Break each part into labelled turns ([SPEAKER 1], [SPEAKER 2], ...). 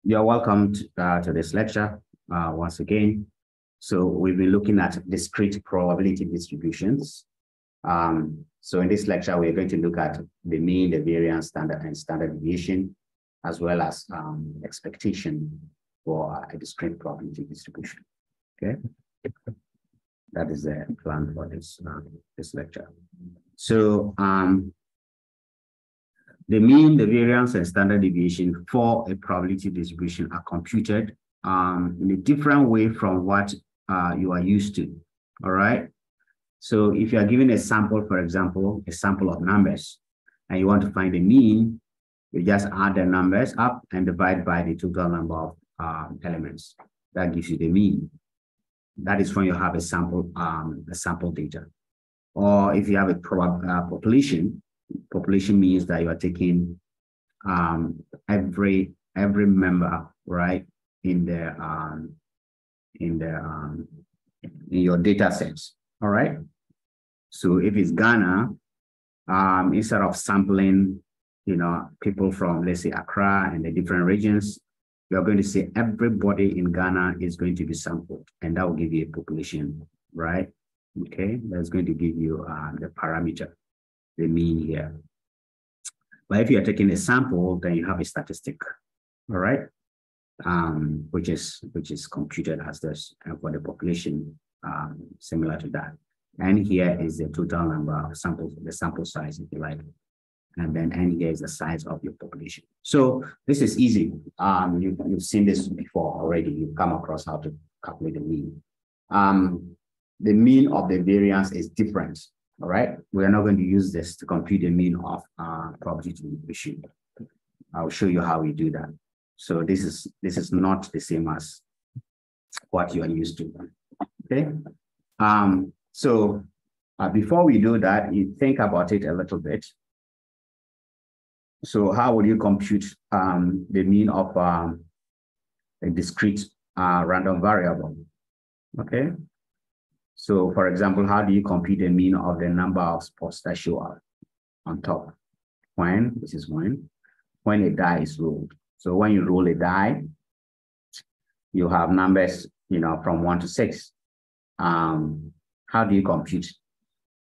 [SPEAKER 1] You're welcome to this lecture once again. So we've been looking at discrete probability distributions. So in this lecture, we're going to look at the mean, the variance, standard, and standard deviation, as well as expectation for a discrete probability distribution. Okay, that is the plan for this lecture. So the mean, the variance, and standard deviation for a probability distribution are computed in a different way from what you are used to, all right? So if you are given a sample, for example, a sample of numbers, and you want to find the mean, you just add the numbers up and divide by the total number of elements. That gives you the mean. That is when you have a sample data. Or if you have a population, population means that you are taking every member, right, in your data sets. All right. So if it's Ghana, instead of sampling, people from, let's say, Accra and the different regions, you're going to say everybody in Ghana is going to be sampled, and that will give you a population, right? Okay, that's going to give you the parameter, the mean here. But if you're taking a sample, then you have a statistic, all right, which is computed as this for the population, similar to that. And here is the total number of samples, the sample size, if you like. And then here is the size of your population. So this is easy. You've seen this before already. You've come across how to calculate the mean. The mean of the variance is different. All right, we are not going to use this to compute the mean of probability distribution. I'll show you how we do that. So this is not the same as what you are used to. Okay. So before we do that, you think about it a little bit. So how would you compute the mean of a discrete random variable? Okay. So, for example, how do you compute the mean of the number of spots that show up on top? This is when a die is rolled. So when you roll a die, you have numbers, from 1 to 6. How do you compute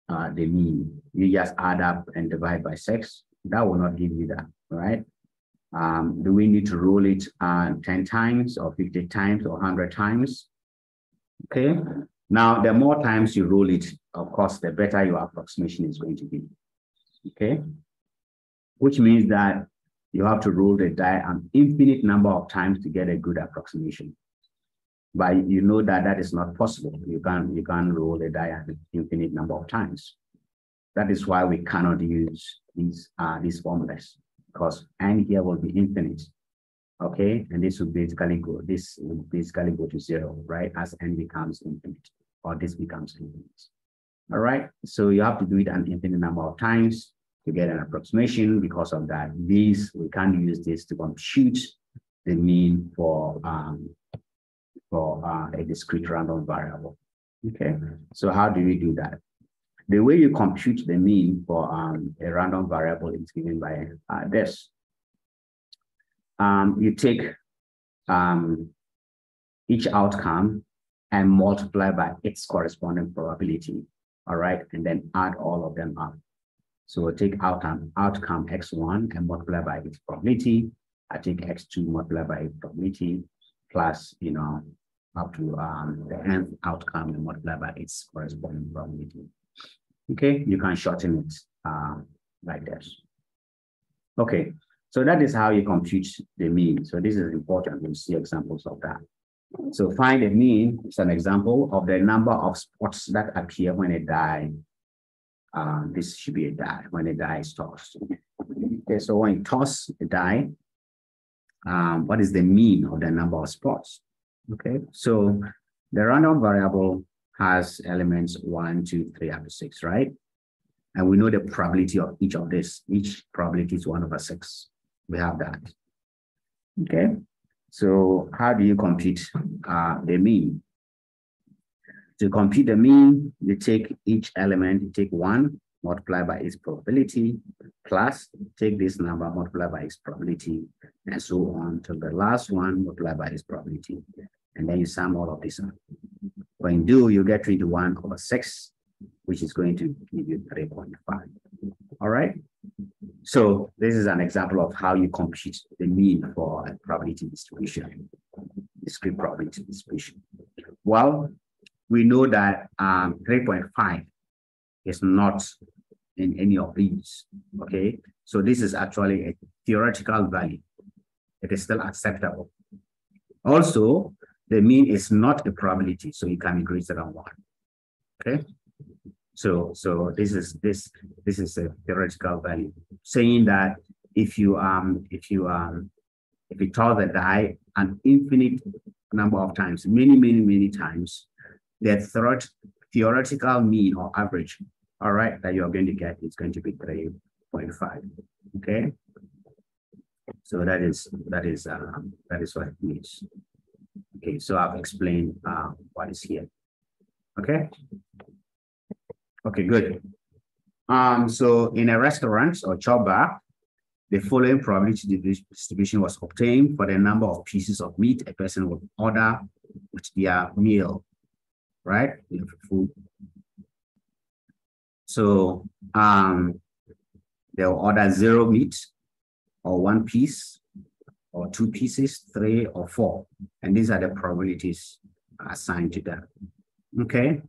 [SPEAKER 1] the mean? You just add up and divide by 6. That will not give you that, right? Do we need to roll it 10 times or 50 times or 100 times? Okay. Now, the more times you roll it, of course, the better your approximation is going to be, okay? Which means that you have to roll the die an infinite number of times to get a good approximation. But you know that that is not possible. You can't roll the die an infinite number of times. That is why we cannot use these formulas, because n here will be infinite. Okay, and this will basically go to 0, right? As n becomes infinite, or this becomes infinite. All right, so you have to do it an infinite number of times to get an approximation. Because of that, we can't use this to compute the mean for a discrete random variable. Okay, so how do we do that? The way you compute the mean for a random variable is given by this. You take each outcome and multiply by its corresponding probability, all right, and then add all of them up. So we'll take outcome x1 and multiply by its probability. I take x2 multiply by its probability plus, up to the nth outcome and multiply by its corresponding probability. Okay, you can shorten it like this. Okay. So that is how you compute the mean. So this is important. We'll see examples of that. So find the mean. It's an example of the number of spots that appear when a die. This should be a die when a die is tossed. Okay, so when you toss a die, what is the mean of the number of spots? Okay, so the random variable has elements 1, 2, 3, up to 6, right? And we know the probability of each of this. Each probability is 1/6. We have that. Okay, so how do you compute the mean? To compute the mean, you take each element, you take 1, multiply by its probability, plus take this number, multiply by its probability, and so on till the last one multiplied by this probability. And then you sum all of this up. When you do, you get 21/6, which is going to give you 3.5. All right. So this is an example of how you compute the mean for a probability distribution, discrete probability distribution. Well, we know that 3.5 is not in any of these. Okay. So this is actually a theoretical value. It is still acceptable. Also, the mean is not a probability, so it can be greater than 1. Okay. So this is a theoretical value, saying that if you toss the die an infinite number of times, many times, the theoretical mean or average, all right, that you're going to get is going to be 3.5. Okay. So that is what it means. Okay, so I've explained what is here. Okay. Okay, good. So in a restaurant or chop bar, the following probability distribution was obtained for the number of pieces of meat a person would order with their meal, right? Food. So they'll order 0 meat, or 1 piece, or 2 pieces, 3 or 4. And these are the probabilities assigned to them. Okay.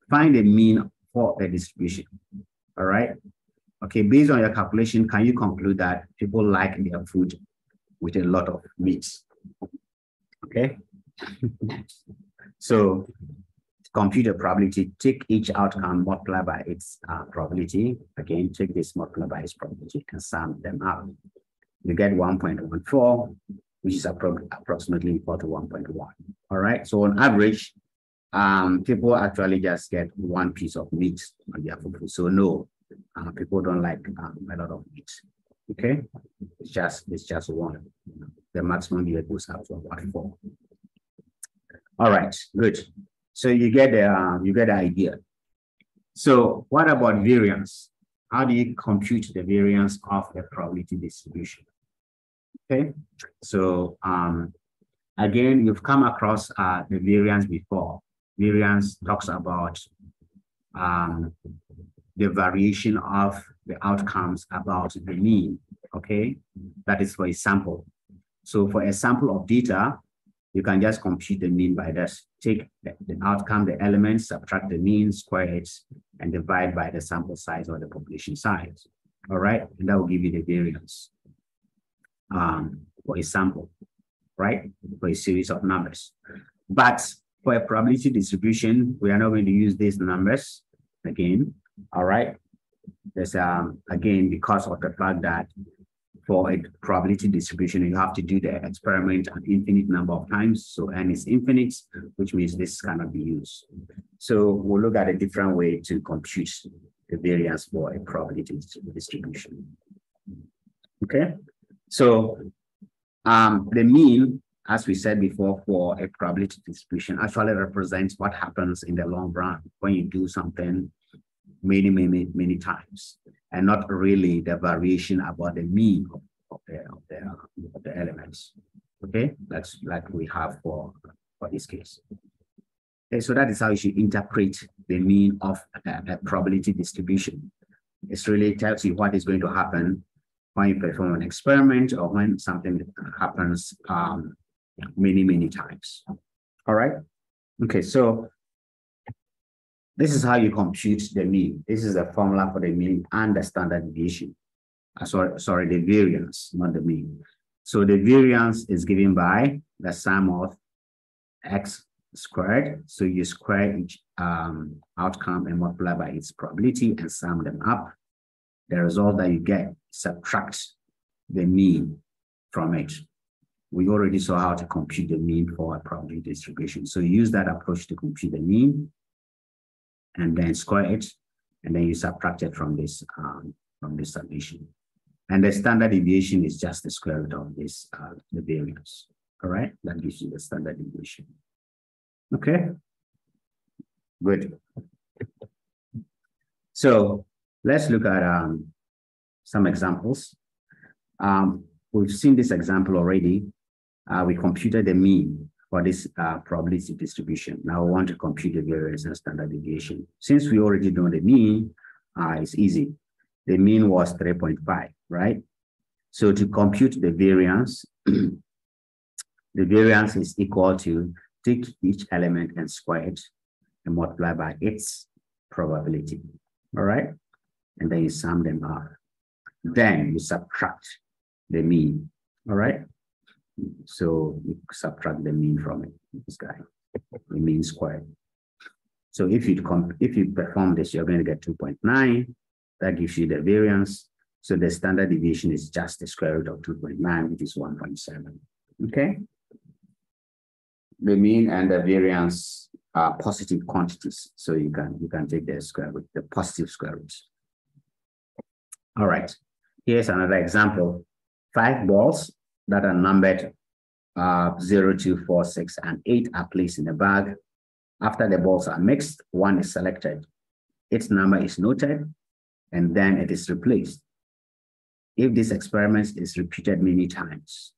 [SPEAKER 1] Find the mean for the distribution. All right. Okay. Based on your calculation, can you conclude that people like their food with a lot of meat? Okay. So to compute the probability, take each outcome, multiply by its probability. Again, take this, multiply by its probability, and sum them up. You get 1.14, which is approximately equal to 1.1. All right. So on average, people actually just get 1 piece of meat on their food. So no, people don't like a lot of meat. Okay, it's just 1. The maximum here goes up to about 4. All right, good. So you get the idea. So what about variance? How do you compute the variance of a probability distribution? Okay, so again, you've come across the variance before. Variance talks about the variation of the outcomes about the mean. Okay, that is for a sample. So for a sample of data, you can just compute the mean by this. Take the outcome, the elements, subtract the mean, square it, and divide by the sample size or the population size. All right, and that will give you the variance for a sample, right? For a series of numbers. But for a probability distribution, we are not going to use these numbers again. All right. There's again, because of the fact that for a probability distribution, you have to do the experiment an infinite number of times. So n is infinite, which means this cannot be used. So we'll look at a different way to compute the variance for a probability distribution. Okay. So the mean, as we said before, for a probability distribution actually represents what happens in the long run when you do something many times, and not really the variation about the mean of the elements. Okay, that's like we have for this case. Okay, so that is how you should interpret the mean of a probability distribution. It really tells you what is going to happen when you perform an experiment or when something happens many times. All right. Okay, so this is how you compute the mean. This is the formula for the mean and the standard deviation. Sorry, the variance, not the mean. So the variance is given by the sum of x squared. So you square each outcome and multiply by its probability and sum them up. The result that you get, subtract the mean from it. We already saw how to compute the mean for a probability distribution. So you use that approach to compute the mean, and then square it, and then you subtract it from this summation. And the standard deviation is just the square root of this, the variance. All right, that gives you the standard deviation. Okay, good. So let's look at some examples. we've seen this example already. We computed the mean for this probability distribution. Now we want to compute the variance and standard deviation. Since we already know the mean, it's easy. The mean was 3.5, right? So to compute the variance, the variance is equal to take each element and square it and multiply by its probability, all right? And then you sum them up. Then you subtract the mean, all right? So you subtract the mean from it, this guy, the mean squared. So if you perform this, you're going to get 2.9. That gives you the variance. So the standard deviation is just the square root of 2.9, which is 1.7. Okay. The mean and the variance are positive quantities. So you can take the square root, the positive square roots. All right. Here's another example. 5 balls that are numbered 0, 2, 4, 6, and 8 are placed in a bag. After the balls are mixed, 1 is selected. Its number is noted, and then it is replaced. If this experiment is repeated many times,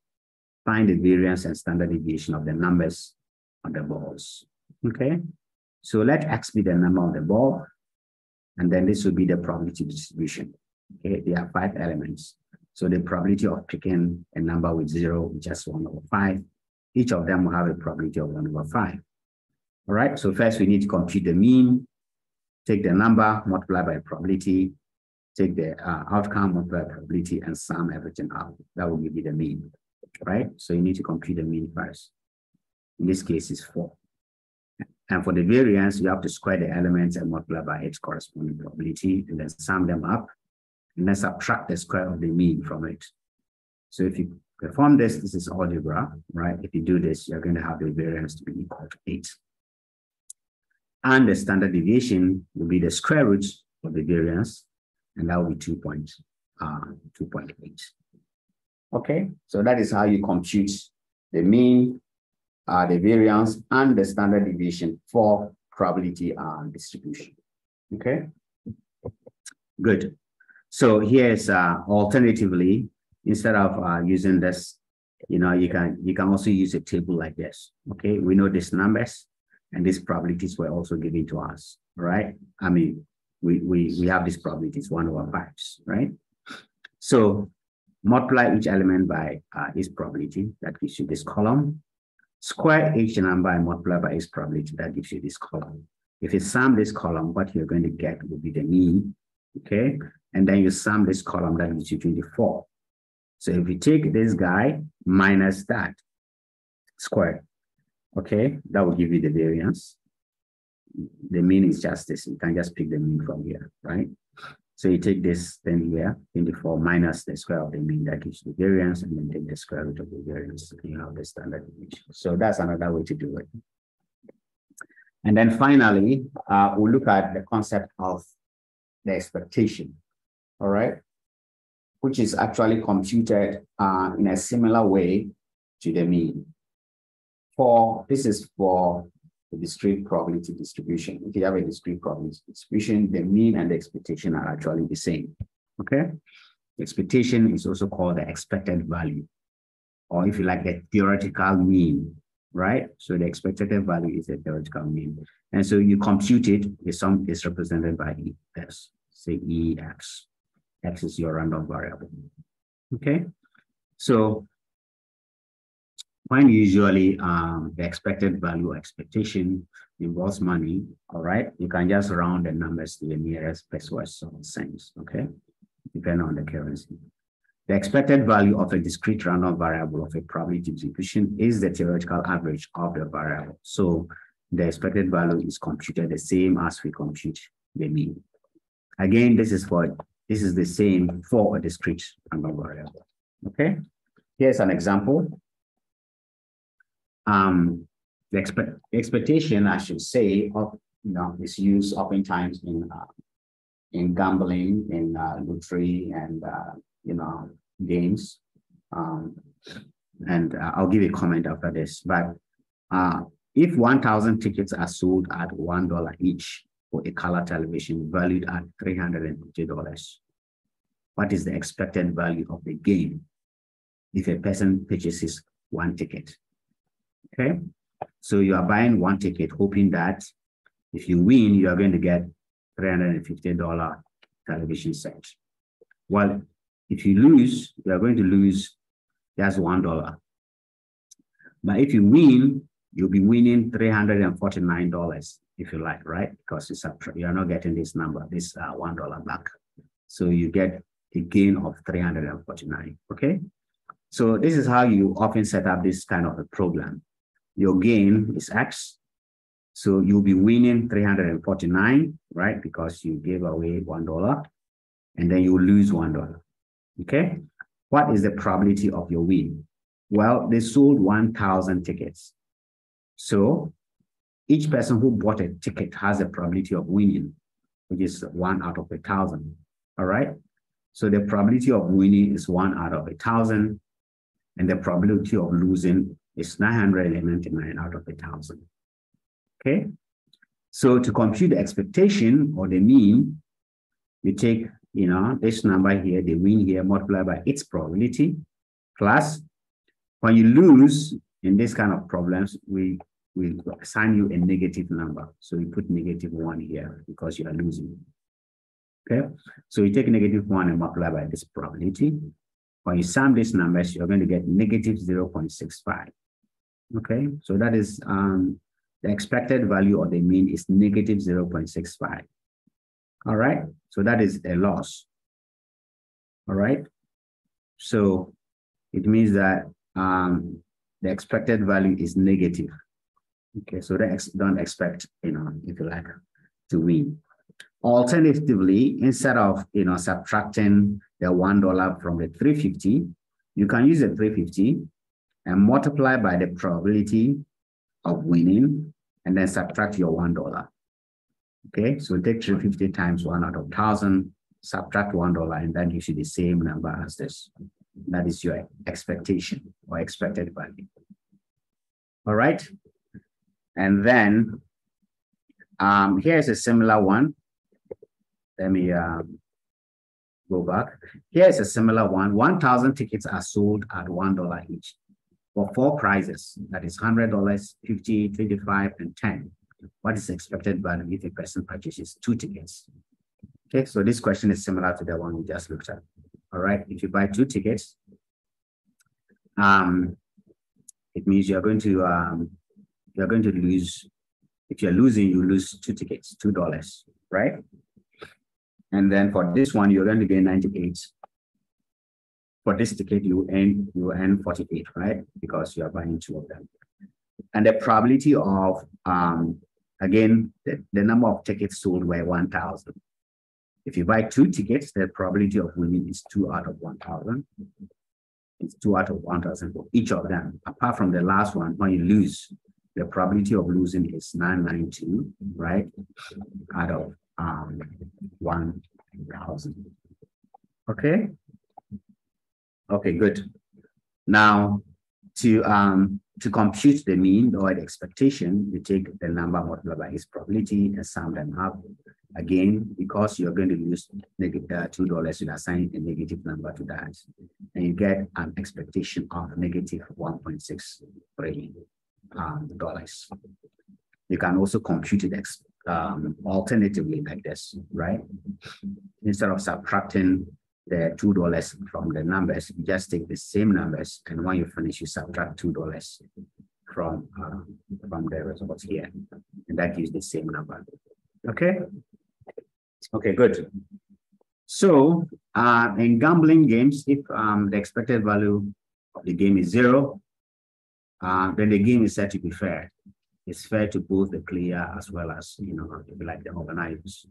[SPEAKER 1] find the variance and standard deviation of the numbers on the balls. Okay, so let X be the number on the ball, and then this will be the probability distribution. Okay, there are 5 elements. So the probability of picking a number with 0, just 1/5, each of them will have a probability of 1/5. All right, so first we need to compute the mean, take the number, multiply by probability, take the outcome, multiply by probability, and sum everything out. That will give you the mean, right? So you need to compute the mean first. In this case, it's 4. And for the variance, you have to square the elements and multiply by its corresponding probability, and then sum them up, and then subtract the square of the mean from it. So if you perform this, this is algebra, right? If you do this, you're going to have the variance to be equal to 8. And the standard deviation will be the square root of the variance, and that will be 2.8. Okay, so that is how you compute the mean, the variance, and the standard deviation for probability distribution. Okay, good. So here's alternatively, instead of using this, you can also use a table like this. Okay, we know these numbers and these probabilities were also given to us, right? I mean, we have these probabilities 1/5, right? So multiply each element by its probability, that gives you this column. Square each number and multiply by its probability, that gives you this column. If you sum this column, what you're going to get will be the mean, okay? And then you sum this column, that gives you 24. So if you take this guy minus that square, okay, that will give you the variance. The mean is just this. You can just pick the mean from here, right? So you take this thing here, 24 minus the square of the mean, that gives you the variance, and then take the square root of the variance, you have the standard deviation. So that's another way to do it. And then finally, we'll look at the concept of the expectation, all right, which is actually computed in a similar way to the mean. This is for the discrete probability distribution. If you have a discrete probability distribution, the mean and the expectation are actually the same, okay? Expectation is also called the expected value, or if you like, the theoretical mean, right? So the expected value is the theoretical mean. And so you compute it, the sum is represented by EX, say EX. X is your random variable, okay? So when usually the expected value expectation involves money, all right, you can just round the numbers to the nearest pesos or cents, okay, depending on the currency. The expected value of a discrete random variable of a probability distribution is the theoretical average of the variable. So the expected value is computed the same as we compute the mean. Again, this is the same for a discrete random variable, okay? Here's an example. The expectation, I should say, of is used oftentimes in gambling, in lottery, and games. And I'll give a comment after this. But if 1,000 tickets are sold at $1 each for a color television valued at $350, what is the expected value of the game? if a person purchases one ticket. Okay, so you are buying one ticket, hoping that if you win, you are going to get $350 television set. Well, if you lose, you are going to lose just $1. But if you win, you'll be winning $349 if you like, right? Because you are not getting this number, this $1 back. So you get a gain of $349. Okay. So this is how you often set up this kind of a program. Your gain is X. So you'll be winning $349, right? Because you gave away $1 and then you lose $1. Okay. What is the probability of your win? Well, they sold 1,000 tickets. So each person who bought a ticket has a probability of winning, which is 1 out of 1,000. All right. So the probability of winning is 1 out of 1,000. And the probability of losing is 999 out of 1,000. Okay. So to compute the expectation or the mean, you take, this number here, the win here, multiplied by its probability, plus when you lose in this kind of problems, we assign you a negative number. So you put -1 here because you are losing. Okay. So you take -1 and multiply by this probability. When you sum these numbers, you're going to get -0.65. Okay. So that is the expected value of the mean is -0.65. All right. So that is a loss. All right. So it means that the expected value is negative. Okay. So don't expect, if you like, to win. Alternatively, instead of, subtracting the $1 from the 350, you can use the 350 and multiply by the probability of winning and then subtract your $1. Okay, so take 350 times 1 out of 1,000, subtract $1, and that gives you the same number as this. That is your expectation or expected value. All right. And then here's a similar one. Let me go back. Here's a similar one. 1,000 tickets are sold at $1 each for 4 prizes. That is $100, $50, $25, and $10. What is the expected value if a person purchases 2 tickets? Okay, so this question is similar to the one we just looked at. All right, if you buy 2 tickets, it means you're going to lose. If you're losing, you lose 2 tickets, $2, right? And then for this one, you're going to gain 98. For this ticket, you earn 48, right? Because you are buying 2 of them. And the probability of, again, the number of tickets sold were 1,000. If you buy 2 tickets, the probability of winning is 2 out of 1,000. It's 2 out of 1,000 for each of them. Apart from the last one, when you lose, the probability of losing is 992, right? Out of 1,000. Okay. Okay, good. Now, to compute the mean or the expectation, you take the number multiplied by its probability and sum them up. Again, because you're going to use $2, you assign a negative number to that, and you get an expectation of -$1.63. You can also compute it alternatively like this, right? Instead of subtracting the $2 from the numbers, you just take the same numbers, and when you finish, you subtract $2 from the results here, and that gives the same number. Okay. Okay, good. So in gambling games, if the expected value of the game is 0, then the game is said to be fair. It's fair to both the player as well as, like the organizers.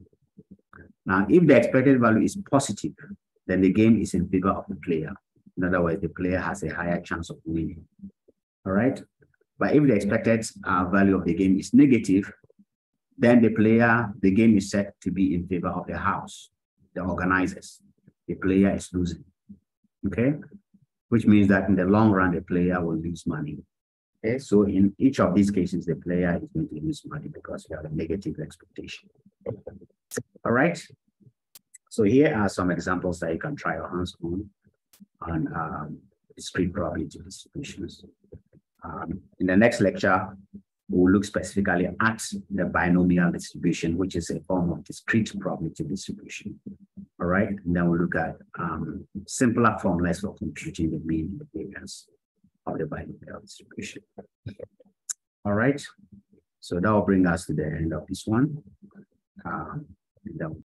[SPEAKER 1] Now, if the expected value is positive, then the game is in favor of the player. In other words, the player has a higher chance of winning. All right. But if the expected value of the game is negative, then the game is set to be in favor of the house, the organizers. The player is losing. Okay. Which means that in the long run, the player will lose money. Okay. So in each of these cases, the player is going to lose money because you have a negative expectation. All right. So here are some examples that you can try your hands on discrete probability distributions. In the next lecture, we'll look specifically at the binomial distribution, which is a form of discrete probability distribution. All right, and then we'll look at simpler formulas for computing the mean and the variance of the binomial distribution. All right, so that will bring us to the end of this one.